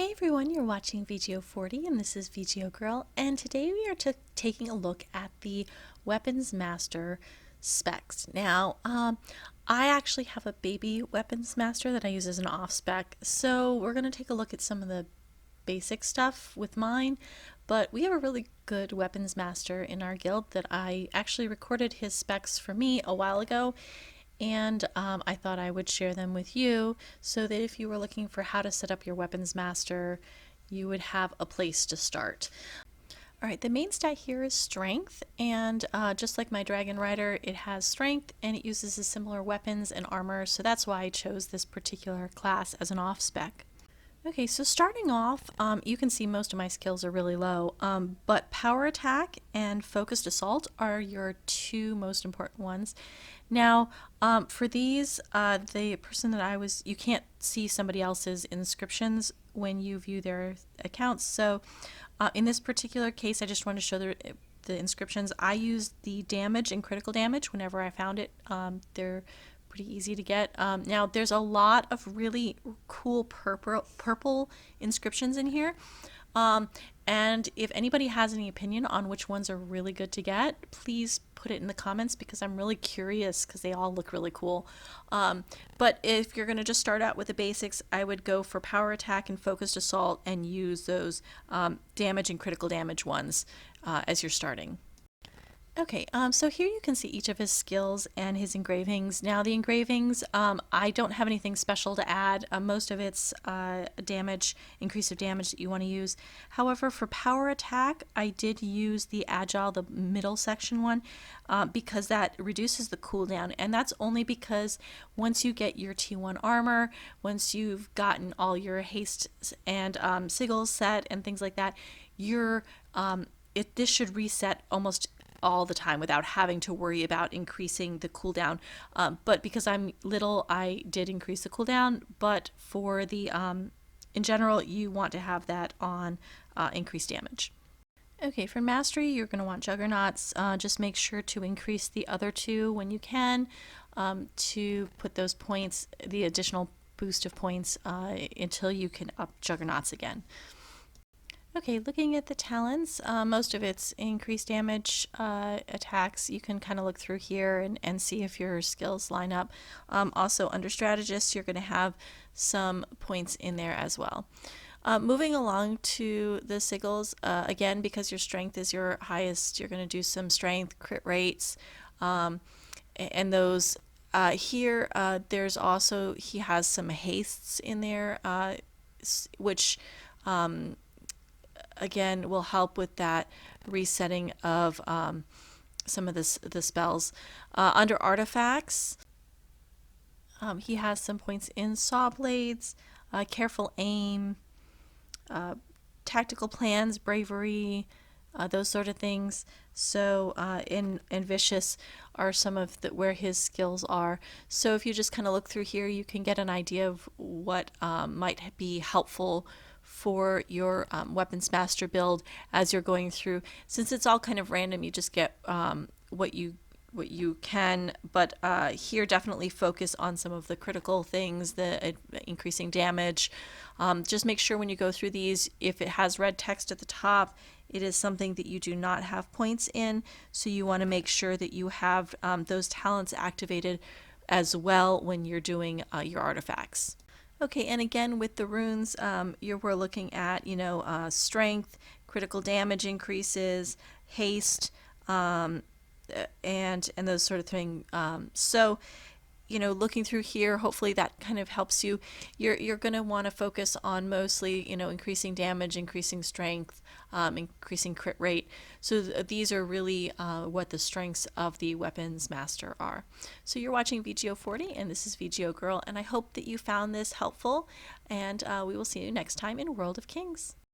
Hey everyone, you're watching VGO 40 and this is VGO Girl, and today we are taking a look at the Weapons Master specs. Now, I actually have a baby Weapons Master that I use as an off spec, so we're going to take a look at some of the basic stuff with mine, but we have a really good Weapons Master in our guild that I actually recorded his specs for me a while ago, and I thought I would share them with you so that if you were looking for how to set up your Weapons Master, you would have a place to start. Alright, the main stat here is Strength, and just like my Dragon Rider, it has Strength and it uses the similar weapons and armor, so that's why I chose this particular class as an off-spec. Okay, so starting off, you can see most of my skills are really low, but Power Attack and Focused Assault are your two most important ones. Now, for these, the person that you can't see somebody else's inscriptions when you view their accounts, so in this particular case, I just want to show the inscriptions. I used the damage and critical damage whenever I found it. They're pretty easy to get. Now there's a lot of really cool purple inscriptions in here, and if anybody has any opinion on which ones are really good to get, please put it in the comments because I'm really curious because they all look really cool. But if you're going to just start out with the basics, I would go for Power Attack and Focused Assault and use those damage and critical damage ones as you're starting. Okay, so here you can see each of his skills and his engravings. Now the engravings, I don't have anything special to add. Most of it's damage, increase of damage that you want to use. However, for Power Attack, I did use the Agile, the middle section one, because that reduces the cooldown. And that's only because once you get your T1 armor, once you've gotten all your haste and sigils set and things like that, this should reset almost all the time without having to worry about increasing the cooldown. But because I'm little, I did increase the cooldown, but for the in general, you want to have that on increased damage. Okay, for mastery, you're going to want juggernauts. Just make sure to increase the other two when you can to put those points, the additional boost of points, until you can up juggernauts again. Okay, looking at the talents, most of it's increased damage attacks. You can kind of look through here and see if your skills line up. Also, under strategists, you're going to have some points in there as well. Moving along to the sigils, again, because your strength is your highest, you're going to do some strength, crit rates, and those. Here, there's also, he has some hastes in there, which again will help with that resetting of some of the spells. Under artifacts, he has some points in saw blades, careful aim, tactical plans, bravery, those sort of things. So in vicious are some of where his skills are. So if you just kind of look through here, you can get an idea of what might be helpful for your Weapons Master build as you're going through. Since it's all kind of random, you just get what you can, but here definitely focus on some of the critical things, the increasing damage. Just make sure when you go through these, if it has red text at the top, it is something that you do not have points in, so you want to make sure that you have those talents activated as well when you're doing your artifacts. Okay, and again with the runes, we're looking at, strength, critical damage increases, haste, and those sort of thing. So, looking through here, hopefully that kind of helps you. You're going to want to focus on mostly, increasing damage, increasing strength, increasing crit rate. So these are really what the strengths of the Weapons Master are. So you're watching VGO 40, and this is VGO Girl, and I hope that you found this helpful, and we will see you next time in World of Kings.